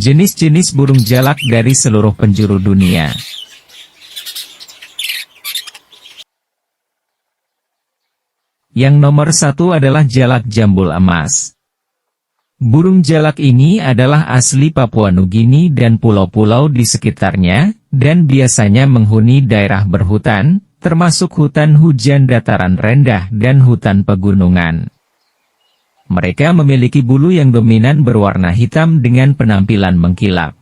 Jenis-jenis burung jalak dari seluruh penjuru dunia. Yang nomor satu adalah jalak jambul emas. Burung jalak ini adalah asli Papua Nugini dan pulau-pulau di sekitarnya, dan biasanya menghuni daerah berhutan, termasuk hutan hujan dataran rendah dan hutan pegunungan. Mereka memiliki bulu yang dominan berwarna hitam dengan penampilan mengkilap.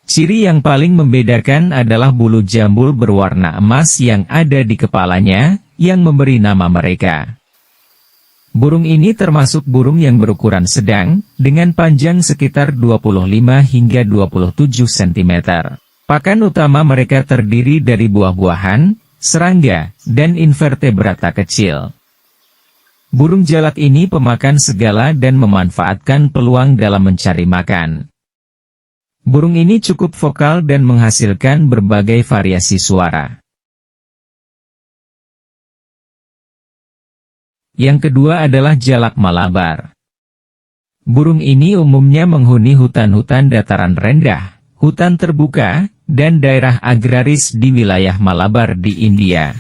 Ciri yang paling membedakan adalah bulu jambul berwarna emas yang ada di kepalanya, yang memberi nama mereka. Burung ini termasuk burung yang berukuran sedang, dengan panjang sekitar 25 hingga 27 cm. Pakan utama mereka terdiri dari buah-buahan, serangga, dan invertebrata kecil. Burung jalak ini pemakan segala dan memanfaatkan peluang dalam mencari makan. Burung ini cukup vokal dan menghasilkan berbagai variasi suara. Yang kedua adalah jalak Malabar. Burung ini umumnya menghuni hutan-hutan dataran rendah, hutan terbuka, dan daerah agraris di wilayah Malabar di India.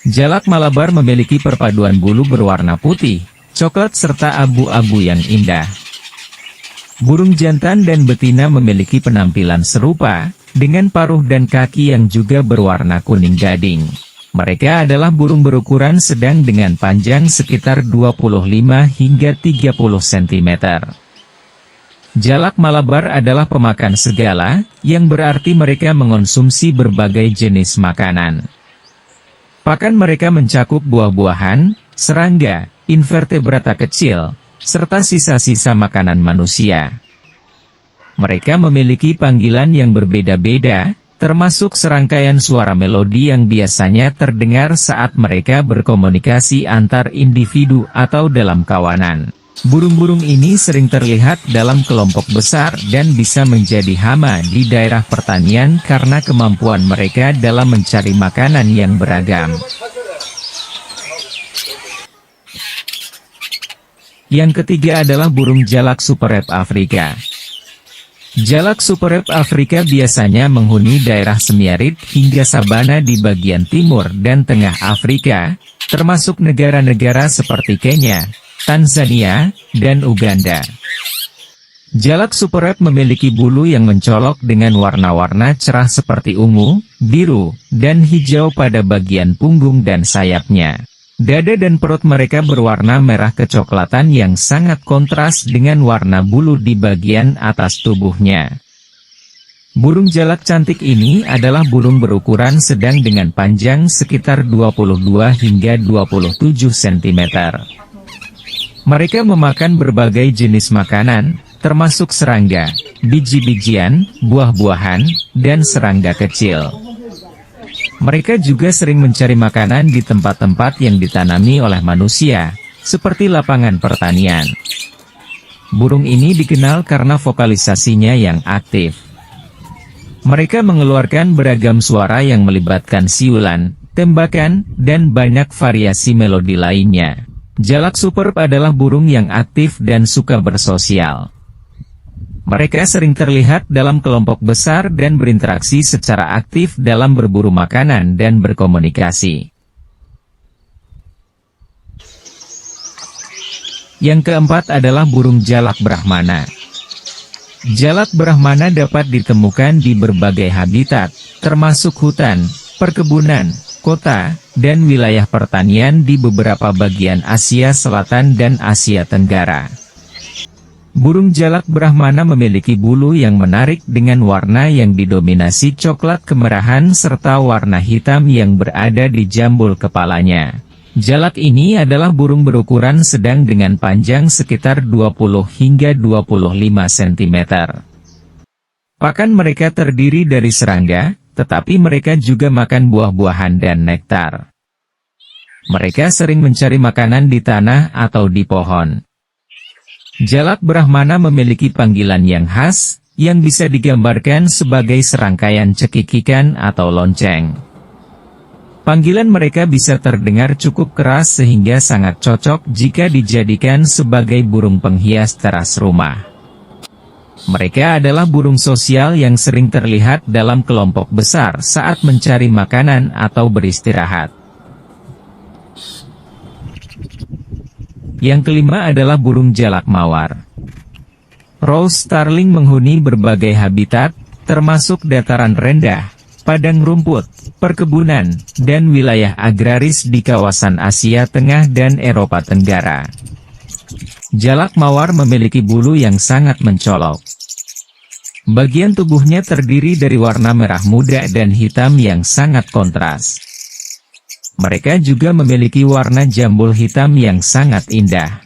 Jalak Malabar memiliki perpaduan bulu berwarna putih, coklat serta abu-abu yang indah. Burung jantan dan betina memiliki penampilan serupa, dengan paruh dan kaki yang juga berwarna kuning gading. Mereka adalah burung berukuran sedang dengan panjang sekitar 25 hingga 30 cm. Jalak Malabar adalah pemakan segala, yang berarti mereka mengonsumsi berbagai jenis makanan. Pakan mereka mencakup buah-buahan, serangga, invertebrata kecil, serta sisa-sisa makanan manusia. Mereka memiliki panggilan yang berbeda-beda, termasuk serangkaian suara melodi yang biasanya terdengar saat mereka berkomunikasi antar individu atau dalam kawanan. Burung-burung ini sering terlihat dalam kelompok besar dan bisa menjadi hama di daerah pertanian karena kemampuan mereka dalam mencari makanan yang beragam. Yang ketiga adalah burung jalak Superb Afrika. Jalak Superb Afrika biasanya menghuni daerah semiarid hingga sabana di bagian timur dan tengah Afrika, termasuk negara-negara seperti Kenya, Tanzania, dan Uganda. Jalak Superb memiliki bulu yang mencolok dengan warna-warna cerah seperti ungu, biru, dan hijau pada bagian punggung dan sayapnya. Dada dan perut mereka berwarna merah kecoklatan yang sangat kontras dengan warna bulu di bagian atas tubuhnya. Burung jalak cantik ini adalah burung berukuran sedang dengan panjang sekitar 22 hingga 27 cm. Mereka memakan berbagai jenis makanan, termasuk serangga, biji-bijian, buah-buahan, dan serangga kecil. Mereka juga sering mencari makanan di tempat-tempat yang ditanami oleh manusia, seperti lapangan pertanian. Burung ini dikenal karena vokalisasinya yang aktif. Mereka mengeluarkan beragam suara yang melibatkan siulan, tembakan, dan banyak variasi melodi lainnya. Jalak Superb adalah burung yang aktif dan suka bersosial. Mereka sering terlihat dalam kelompok besar dan berinteraksi secara aktif dalam berburu makanan dan berkomunikasi. Yang keempat adalah burung jalak Brahmana. Jalak Brahmana dapat ditemukan di berbagai habitat, termasuk hutan, perkebunan, kota, dan wilayah pertanian di beberapa bagian Asia Selatan dan Asia Tenggara. Burung jalak Brahmana memiliki bulu yang menarik dengan warna yang didominasi coklat kemerahan serta warna hitam yang berada di jambul kepalanya. Jalak ini adalah burung berukuran sedang dengan panjang sekitar 20 hingga 25 cm. Pakan mereka terdiri dari serangga, tetapi mereka juga makan buah-buahan dan nektar. Mereka sering mencari makanan di tanah atau di pohon. Jalak Brahmana memiliki panggilan yang khas, yang bisa digambarkan sebagai serangkaian cekikikan atau lonceng. Panggilan mereka bisa terdengar cukup keras sehingga sangat cocok jika dijadikan sebagai burung penghias teras rumah. Mereka adalah burung sosial yang sering terlihat dalam kelompok besar saat mencari makanan atau beristirahat. Yang kelima adalah burung jalak mawar. Rose starling menghuni berbagai habitat, termasuk dataran rendah, padang rumput, perkebunan, dan wilayah agraris di kawasan Asia Tengah dan Eropa Tenggara. Jalak mawar memiliki bulu yang sangat mencolok. Bagian tubuhnya terdiri dari warna merah muda dan hitam yang sangat kontras. Mereka juga memiliki warna jambul hitam yang sangat indah.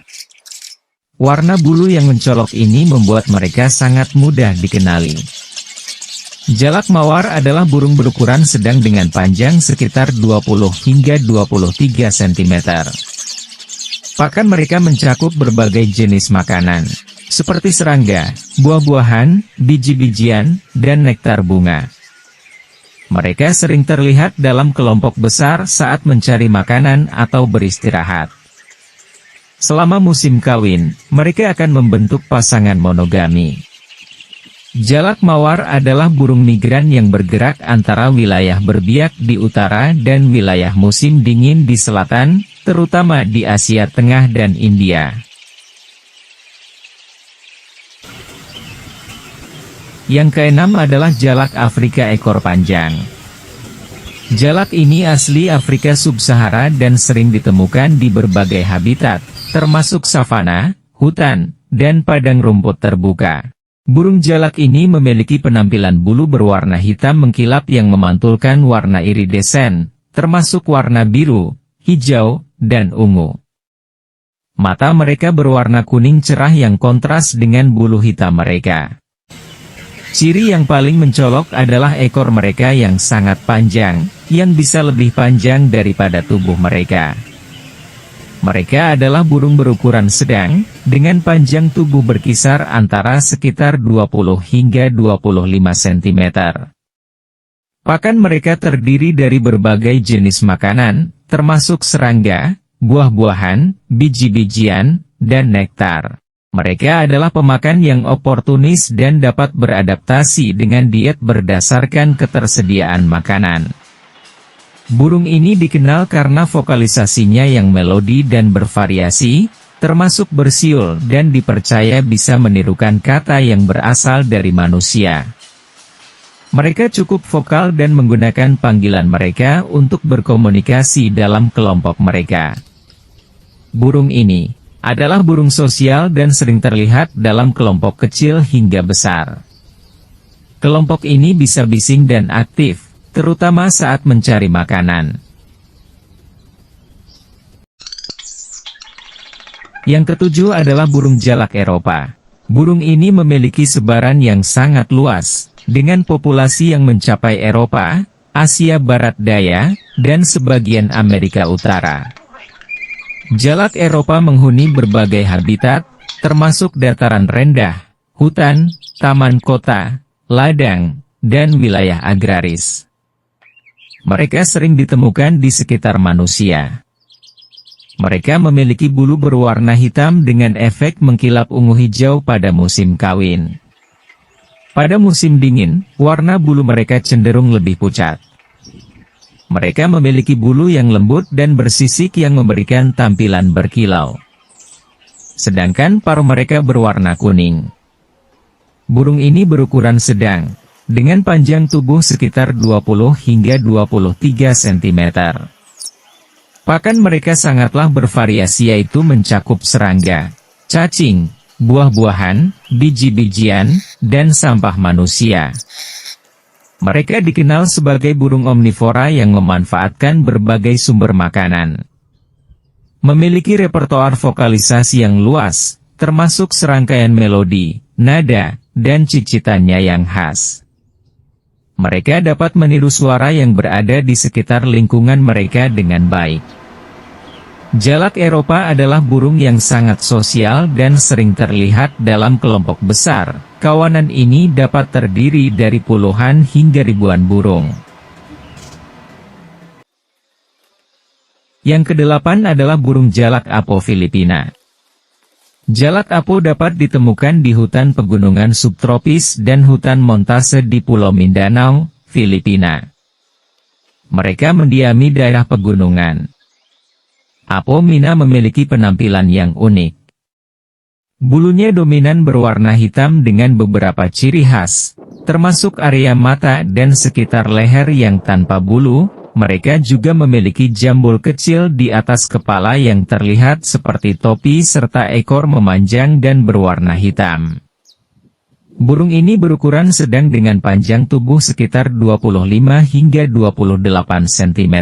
Warna bulu yang mencolok ini membuat mereka sangat mudah dikenali. Jalak mawar adalah burung berukuran sedang dengan panjang sekitar 20 hingga 23 cm. Pakan mereka mencakup berbagai jenis makanan, seperti serangga, buah-buahan, biji-bijian, dan nektar bunga. Mereka sering terlihat dalam kelompok besar saat mencari makanan atau beristirahat. Selama musim kawin, mereka akan membentuk pasangan monogami. Jalak mawar adalah burung migran yang bergerak antara wilayah berbiak di utara dan wilayah musim dingin di selatan, terutama di Asia Tengah dan India. Yang keenam adalah jalak Afrika ekor panjang. Jalak ini asli Afrika Sub-Sahara dan sering ditemukan di berbagai habitat, termasuk savana, hutan, dan padang rumput terbuka. Burung jalak ini memiliki penampilan bulu berwarna hitam mengkilap yang memantulkan warna iridesen, termasuk warna biru, hijau, dan ungu. Mata mereka berwarna kuning cerah yang kontras dengan bulu hitam mereka. Ciri yang paling mencolok adalah ekor mereka yang sangat panjang, yang bisa lebih panjang daripada tubuh mereka. Mereka adalah burung berukuran sedang, dengan panjang tubuh berkisar antara sekitar 20 hingga 25 cm. Pakan mereka terdiri dari berbagai jenis makanan, termasuk serangga, buah-buahan, biji-bijian, dan nektar. Mereka adalah pemakan yang oportunis dan dapat beradaptasi dengan diet berdasarkan ketersediaan makanan. Burung ini dikenal karena vokalisasinya yang melodi dan bervariasi, termasuk bersiul dan dipercaya bisa menirukan kata yang berasal dari manusia. Mereka cukup vokal dan menggunakan panggilan mereka untuk berkomunikasi dalam kelompok mereka. Burung ini adalah burung sosial dan sering terlihat dalam kelompok kecil hingga besar. Kelompok ini bisa bising dan aktif, terutama saat mencari makanan. Yang ketujuh adalah burung jalak Eropa. Burung ini memiliki sebaran yang sangat luas, dengan populasi yang mencapai Eropa, Asia Barat Daya, dan sebagian Amerika Utara. Jalak Eropa menghuni berbagai habitat, termasuk dataran rendah, hutan, taman kota, ladang, dan wilayah agraris. Mereka sering ditemukan di sekitar manusia. Mereka memiliki bulu berwarna hitam dengan efek mengkilap ungu hijau pada musim kawin. Pada musim dingin, warna bulu mereka cenderung lebih pucat. Mereka memiliki bulu yang lembut dan bersisik yang memberikan tampilan berkilau. Sedangkan paruh mereka berwarna kuning. Burung ini berukuran sedang, dengan panjang tubuh sekitar 20 hingga 23 cm. Pakan mereka sangatlah bervariasi yaitu mencakup serangga, cacing, buah-buahan, biji-bijian, dan sampah manusia. Mereka dikenal sebagai burung omnivora yang memanfaatkan berbagai sumber makanan. Memiliki repertoar vokalisasi yang luas, termasuk serangkaian melodi, nada, dan cicitannya yang khas. Mereka dapat meniru suara yang berada di sekitar lingkungan mereka dengan baik. Jalak Eropa adalah burung yang sangat sosial dan sering terlihat dalam kelompok besar. Kawanan ini dapat terdiri dari puluhan hingga ribuan burung. Yang kedelapan adalah burung jalak Apo Filipina. Jalak Apo dapat ditemukan di hutan pegunungan subtropis dan hutan montase di Pulau Mindanao, Filipina. Mereka mendiami daerah pegunungan. Apo Mina memiliki penampilan yang unik. Bulunya dominan berwarna hitam dengan beberapa ciri khas, termasuk area mata dan sekitar leher yang tanpa bulu. Mereka juga memiliki jambul kecil di atas kepala yang terlihat seperti topi serta ekor memanjang dan berwarna hitam. Burung ini berukuran sedang dengan panjang tubuh sekitar 25 hingga 28 cm.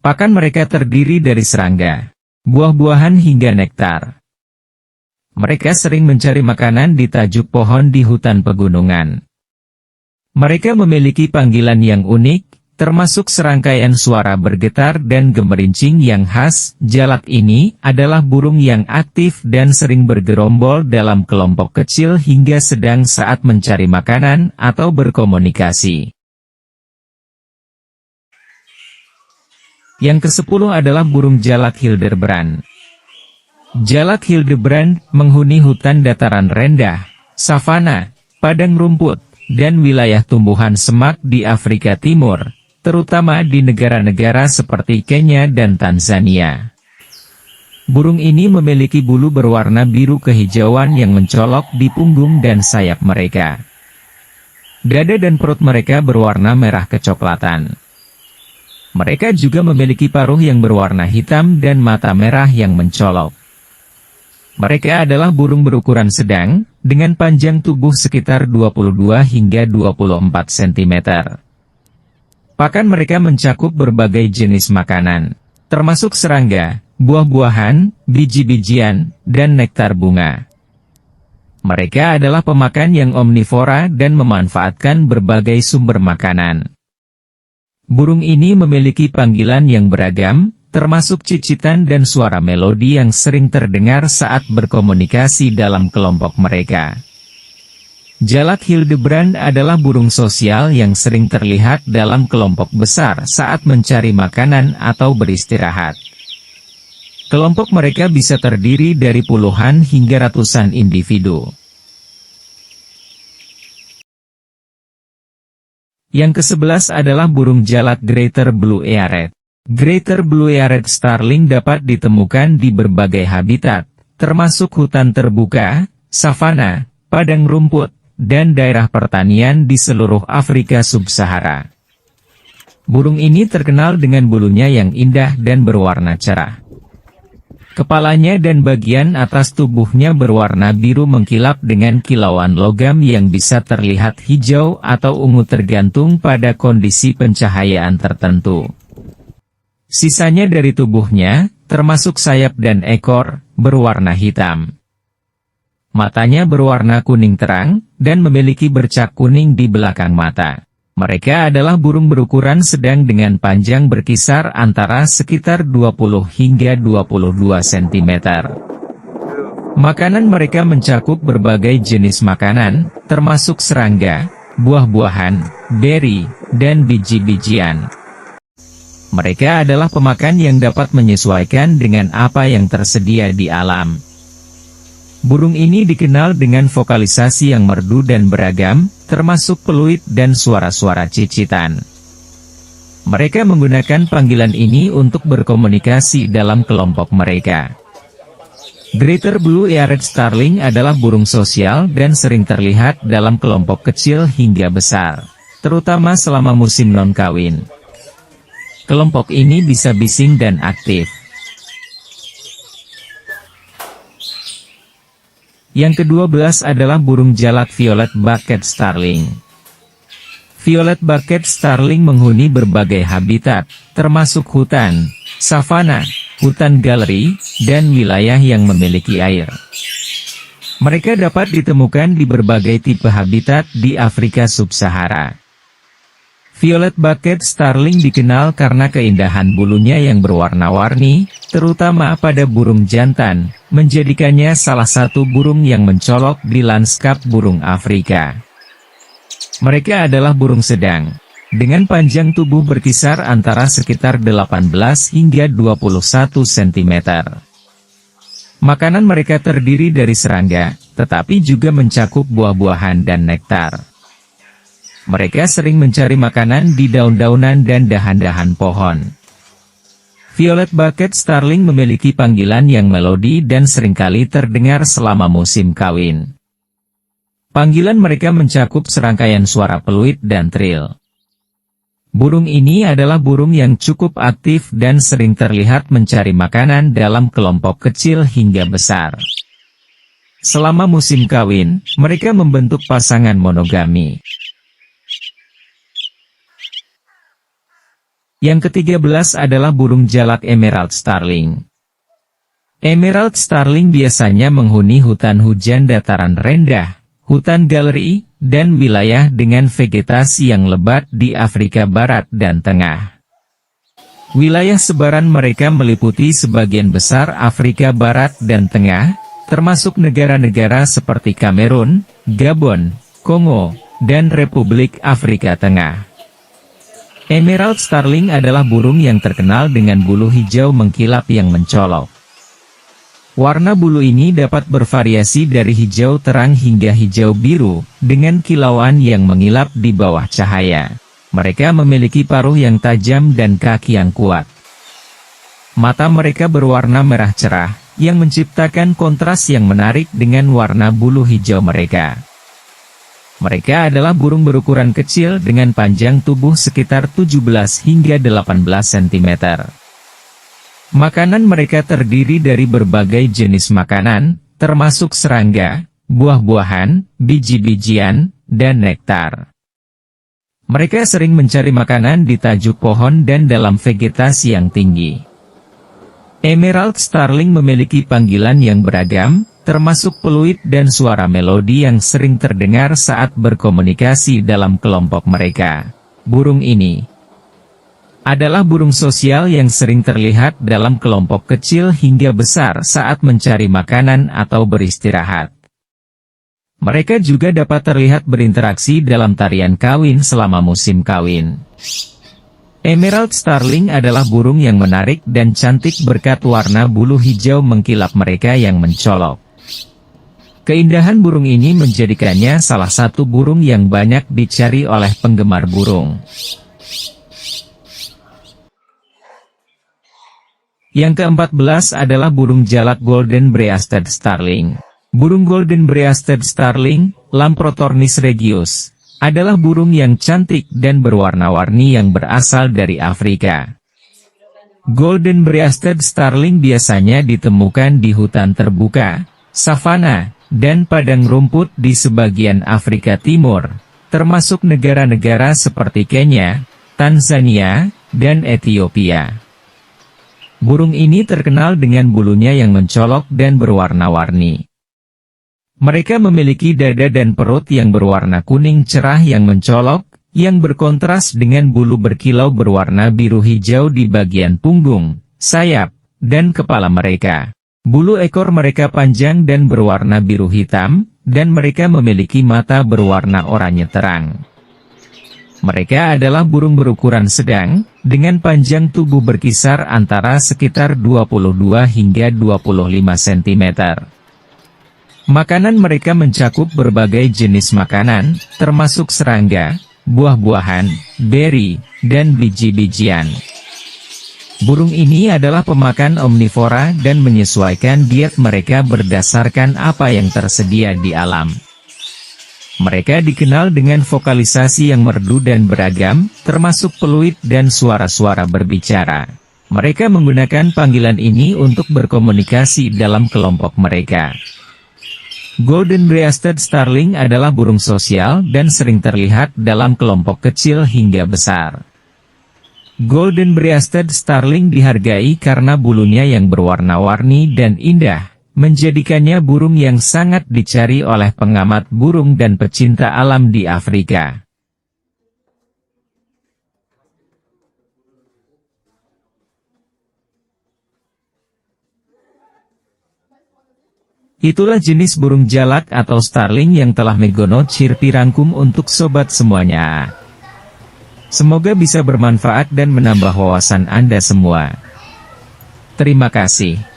Pakan mereka terdiri dari serangga, buah-buahan hingga nektar. Mereka sering mencari makanan di tajuk pohon di hutan pegunungan. Mereka memiliki panggilan yang unik, termasuk serangkaian suara bergetar dan gemerincing yang khas. Jalak ini adalah burung yang aktif dan sering bergerombol dalam kelompok kecil hingga sedang saat mencari makanan atau berkomunikasi. Yang ke-10 adalah burung jalak Hildebrand. Jalak Hildebrand menghuni hutan dataran rendah, savana, padang rumput, dan wilayah tumbuhan semak di Afrika Timur, terutama di negara-negara seperti Kenya dan Tanzania. Burung ini memiliki bulu berwarna biru kehijauan yang mencolok di punggung dan sayap mereka. Dada dan perut mereka berwarna merah kecoklatan. Mereka juga memiliki paruh yang berwarna hitam dan mata merah yang mencolok. Mereka adalah burung berukuran sedang, dengan panjang tubuh sekitar 22 hingga 24 cm. Pakan mereka mencakup berbagai jenis makanan, termasuk serangga, buah-buahan, biji-bijian, dan nektar bunga. Mereka adalah pemakan yang omnivora dan memanfaatkan berbagai sumber makanan. Burung ini memiliki panggilan yang beragam, termasuk cicitan dan suara melodi yang sering terdengar saat berkomunikasi dalam kelompok mereka. Jalak Hildebrand adalah burung sosial yang sering terlihat dalam kelompok besar saat mencari makanan atau beristirahat. Kelompok mereka bisa terdiri dari puluhan hingga ratusan individu. Yang ke-11 adalah burung jalak Greater Blue Eared. Greater Blue Eared Starling dapat ditemukan di berbagai habitat, termasuk hutan terbuka, savana, padang rumput, dan daerah pertanian di seluruh Afrika Sub-Sahara. Burung ini terkenal dengan bulunya yang indah dan berwarna cerah. Kepalanya dan bagian atas tubuhnya berwarna biru mengkilap dengan kilauan logam yang bisa terlihat hijau atau ungu tergantung pada kondisi pencahayaan tertentu. Sisanya dari tubuhnya, termasuk sayap dan ekor, berwarna hitam. Matanya berwarna kuning terang, dan memiliki bercak kuning di belakang mata. Mereka adalah burung berukuran sedang dengan panjang berkisar antara sekitar 20 hingga 22 cm. Makanan mereka mencakup berbagai jenis makanan, termasuk serangga, buah-buahan, beri, dan biji-bijian. Mereka adalah pemakan yang dapat menyesuaikan dengan apa yang tersedia di alam. Burung ini dikenal dengan vokalisasi yang merdu dan beragam, termasuk peluit dan suara-suara cicitan. Mereka menggunakan panggilan ini untuk berkomunikasi dalam kelompok mereka. Greater Blue Eared Starling adalah burung sosial dan sering terlihat dalam kelompok kecil hingga besar, terutama selama musim non-kawin. Kelompok ini bisa bising dan aktif. Yang ke-12 adalah burung jalak Violet Bucket Starling. Violet Bucket Starling menghuni berbagai habitat, termasuk hutan, savana, hutan galeri, dan wilayah yang memiliki air. Mereka dapat ditemukan di berbagai tipe habitat di Afrika Sub-Sahara. Violet Bucket Starling dikenal karena keindahan bulunya yang berwarna-warni, terutama pada burung jantan, menjadikannya salah satu burung yang mencolok di lanskap burung Afrika. Mereka adalah burung sedang, dengan panjang tubuh berkisar antara sekitar 18 hingga 21 cm. Makanan mereka terdiri dari serangga, tetapi juga mencakup buah-buahan dan nektar. Mereka sering mencari makanan di daun-daunan dan dahan-dahan pohon. Violet-bucket starling memiliki panggilan yang melodi dan seringkali terdengar selama musim kawin. Panggilan mereka mencakup serangkaian suara peluit dan tril. Burung ini adalah burung yang cukup aktif dan sering terlihat mencari makanan dalam kelompok kecil hingga besar. Selama musim kawin, mereka membentuk pasangan monogami. Yang ke-13 adalah burung jalak emerald starling. Emerald starling biasanya menghuni hutan hujan dataran rendah, hutan galeri, dan wilayah dengan vegetasi yang lebat di Afrika Barat dan Tengah. Wilayah sebaran mereka meliputi sebagian besar Afrika Barat dan Tengah, termasuk negara-negara seperti Kamerun, Gabon, Kongo, dan Republik Afrika Tengah. Emerald starling adalah burung yang terkenal dengan bulu hijau mengkilap yang mencolok. Warna bulu ini dapat bervariasi dari hijau terang hingga hijau biru, dengan kilauan yang mengilap di bawah cahaya. Mereka memiliki paruh yang tajam dan kaki yang kuat. Mata mereka berwarna merah cerah, yang menciptakan kontras yang menarik dengan warna bulu hijau mereka. Mereka adalah burung berukuran kecil dengan panjang tubuh sekitar 17 hingga 18 cm. Makanan mereka terdiri dari berbagai jenis makanan, termasuk serangga, buah-buahan, biji-bijian, dan nektar. Mereka sering mencari makanan di tajuk pohon dan dalam vegetasi yang tinggi. Emerald starling memiliki panggilan yang beragam, termasuk peluit dan suara melodi yang sering terdengar saat berkomunikasi dalam kelompok mereka. Burung ini adalah burung sosial yang sering terlihat dalam kelompok kecil hingga besar saat mencari makanan atau beristirahat. Mereka juga dapat terlihat berinteraksi dalam tarian kawin selama musim kawin. Emerald starling adalah burung yang menarik dan cantik berkat warna bulu hijau mengkilap mereka yang mencolok. Keindahan burung ini menjadikannya salah satu burung yang banyak dicari oleh penggemar burung. Yang ke-14 adalah burung jalak golden breasted starling. Burung golden breasted starling, Lamprotornis regius, adalah burung yang cantik dan berwarna-warni yang berasal dari Afrika. Golden breasted starling biasanya ditemukan di hutan terbuka, savana, dan padang rumput di sebagian Afrika Timur, termasuk negara-negara seperti Kenya, Tanzania, dan Ethiopia. Burung ini terkenal dengan bulunya yang mencolok dan berwarna-warni. Mereka memiliki dada dan perut yang berwarna kuning cerah yang mencolok, yang berkontras dengan bulu berkilau berwarna biru hijau di bagian punggung, sayap, dan kepala mereka. Bulu ekor mereka panjang dan berwarna biru hitam, dan mereka memiliki mata berwarna oranye terang. Mereka adalah burung berukuran sedang, dengan panjang tubuh berkisar antara sekitar 22 hingga 25 cm. Makanan mereka mencakup berbagai jenis makanan, termasuk serangga, buah-buahan, beri, dan biji-bijian. Burung ini adalah pemakan omnivora dan menyesuaikan diet mereka berdasarkan apa yang tersedia di alam. Mereka dikenal dengan vokalisasi yang merdu dan beragam, termasuk peluit dan suara-suara berbicara. Mereka menggunakan panggilan ini untuk berkomunikasi dalam kelompok mereka. Golden breasted starling adalah burung sosial dan sering terlihat dalam kelompok kecil hingga besar. Golden breasted starling dihargai karena bulunya yang berwarna-warni dan indah, menjadikannya burung yang sangat dicari oleh pengamat burung dan pecinta alam di Afrika. Itulah jenis burung jalak atau starling yang telah Megono Chirpi rangkum untuk sobat semuanya. Semoga bisa bermanfaat dan menambah wawasan Anda semua. Terima kasih.